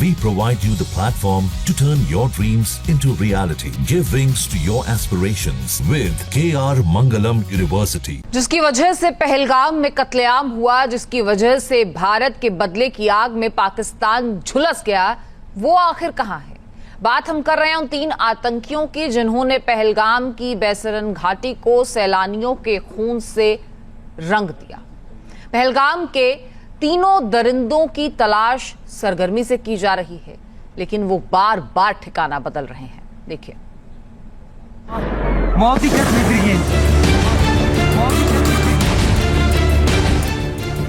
We provide you the platform to turn your dreams into reality. Give wings to your aspirations with KR Mangalam University. जिसकी वजह से पहलगाम में कत्लेआम हुआ, जिसकी वजह से भारत के बदले की आग में पाकिस्तान झुलस गया, वो आखिर कहां है? बात हम कर रहे हैं उन 3 आतंकियों की जिन्होंने पहलगाम की बैसरन घाटी को सैलानियों के खून से रंग दिया। पहलगाम के तीनों दरिंदों की तलाश सरगर्मी से की जा रही है, लेकिन वो बार बार ठिकाना बदल रहे हैं। देखिए,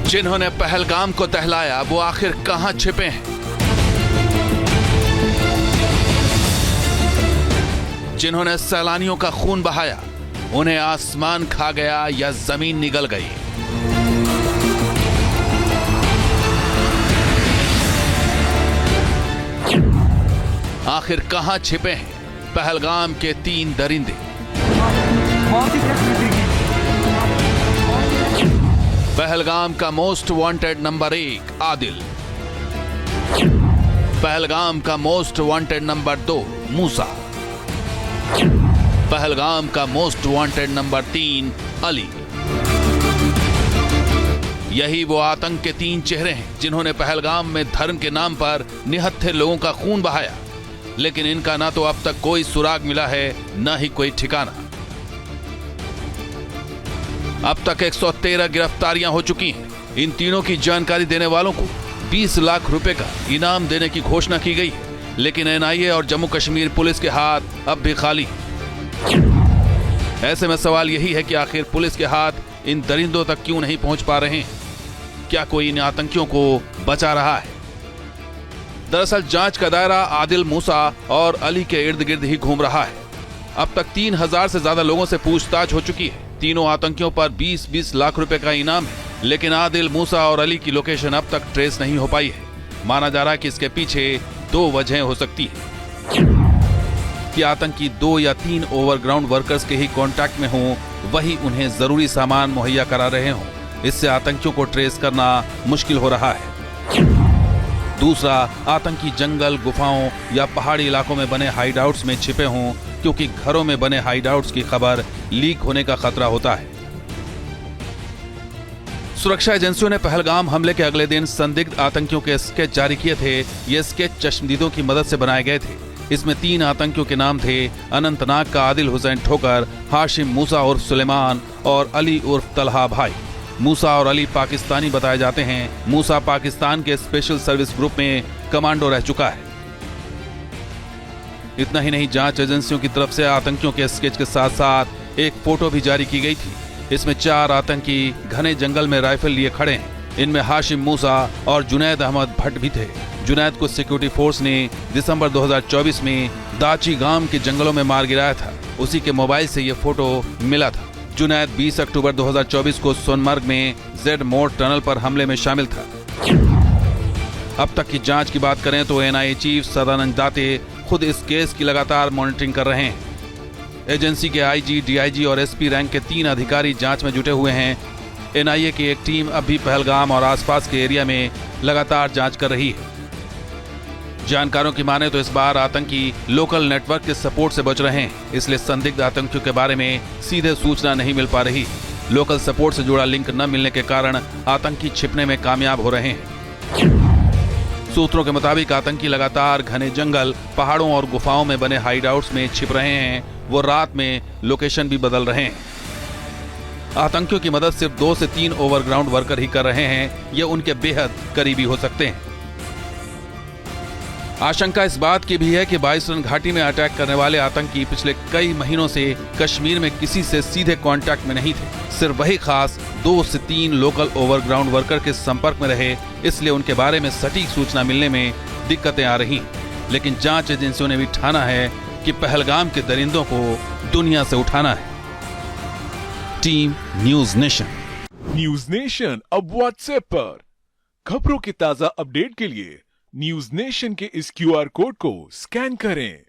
जिन्होंने पहलगाम को दहलाया वो आखिर कहां छिपे हैं? जिन्होंने सैलानियों का खून बहाया, उन्हें आसमान खा गया या जमीन निगल गई? आखिर कहां छिपे हैं पहलगाम के 3 दरिंदे? पहलगाम का most wanted number 1 Adil, Pahalgam का मोस्ट वांटेड नंबर 2 मूसा, पहलगाम का मोस्ट वांटेड नंबर 3 अली। यही वो आतंक के 3 चेहरे हैं जिन्होंने पहलगाम में धर्म के नाम पर निहत्थे लोगों का खून बहाया, लेकिन इनका ना तो अब तक कोई सुराग मिला है, ना ही कोई ठिकाना। अब तक 113 गिरफ्तारियां हो चुकी हैं। इन तीनों की जानकारी देने वालों को 20 लाख रुपए का इनाम देने की घोषणा की गई है, लेकिन एनआईए और जम्मू कश्मीर पुलिस के हाथ अब भी खाली हैं। ऐसे में सवाल यही है कि आखिर पुलिस के हाथ इन दरिंदों तक क्यों नहीं पहुंच पा रहे हैं? क्या कोई इन आतंकियों को बचा रहा है? दरअसल जांच का दायरा आदिल, मूसा और अली के इर्द गिर्द ही घूम रहा है। अब तक 3000 से ज्यादा लोगों से पूछताछ हो चुकी है। तीनों आतंकियों पर 20-20 लाख रुपए का इनाम है, लेकिन आदिल, मूसा और अली की लोकेशन अब तक ट्रेस नहीं हो पाई है। माना जा रहा है कि इसके पीछे 2 वजहें हो सकती है कि आतंकी 2 या 3 ओवरग्राउंड वर्कर्स के ही कांटेक्ट में हों, वही उन्हें जरूरी सामान मुहैया करा रहे हों। इससे आतंकियों को ट्रेस करना मुश्किल हो रहा है। दूसरा, आतंकी जंगल, गुफाओं या पहाड़ी इलाकों में बने हाइडआउट्स में छिपे हों, क्योंकि घरों में बने हाइडआउट्स की खबर लीक होने का खतरा होता है। सुरक्षा एजेंसियों ने पहलगाम हमले के अगले दिन संदिग्ध आतंकियों के स्केच जारी किए थे। ये स्केच चश्मदीदों की मदद से बनाए गए थे। इसमें 3 आतंकियों के नाम थे: अनंतनाग का आदिल हुसैन ठोकर, हाशिम मूसा उर्फ सुलेमान और अली उर्फ तलहा भाई। मूसा और अली पाकिस्तानी बताए जाते हैं। मूसा पाकिस्तान के स्पेशल सर्विस ग्रुप में कमांडो रह चुका है। इतना ही नहीं, जांच एजेंसियों की तरफ से आतंकियों के स्केच के साथ साथ एक फोटो भी जारी की गई थी। इसमें 4 आतंकी घने जंगल में राइफल लिए खड़े हैं। इनमें हाशिम मूसा और जुनैद अहमद भट्ट भी थे। जुनैद को सिक्योरिटी फोर्स ने दिसंबर 2024 में दाची गांव के जंगलों में मार गिराया था। उसी के मोबाइल से ये फोटो मिला था। जुनैद 20 अक्टूबर 2024 को सोनमर्ग में जेड मोड़ टनल पर हमले में शामिल था। अब तक की जांच की बात करें तो एनआईए चीफ सदानंद दाते खुद इस केस की लगातार मॉनिटरिंग कर रहे हैं। एजेंसी के आईजी, डीआईजी और एसपी रैंक के 3 अधिकारी जांच में जुटे हुए हैं। एनआईए की एक टीम अब भी पहलगाम और आसपास के एरिया में लगातार जांच कर रही है। जानकारों की माने तो इस बार आतंकी लोकल नेटवर्क के सपोर्ट से बच रहे हैं, इसलिए संदिग्ध आतंकियों के बारे में सीधे सूचना नहीं मिल पा रही। लोकल सपोर्ट से जुड़ा लिंक न मिलने के कारण आतंकी छिपने में कामयाब हो रहे हैं। सूत्रों के मुताबिक आतंकी लगातार घने जंगल, पहाड़ों और गुफाओं में बने हाइडआउट्स में छिप रहे हैं। वो रात में लोकेशन भी बदल रहे हैं। आतंकियों की मदद सिर्फ 2 से 3 ओवरग्राउंड वर्कर ही कर रहे हैं। ये उनके बेहद करीबी हो सकते हैं। आशंका इस बात की भी है कि बाइसरन घाटी में अटैक करने वाले आतंकी पिछले कई महीनों से कश्मीर में किसी से सीधे कांटेक्ट में नहीं थे। सिर्फ वही खास 2 से 3 लोकल ओवरग्राउंड वर्कर के संपर्क में रहे, इसलिए उनके बारे में सटीक सूचना मिलने में दिक्कतें आ रही। लेकिन जांच एजेंसियों ने भी ठाना है कि पहलगाम के दरिंदों को दुनिया से उठाना है। Team news nation. News nation अब व्हाट्सएप पर खबरों के ताजा अपडेट के लिए न्यूज नेशन के इस क्यूआर कोड को स्कैन करें।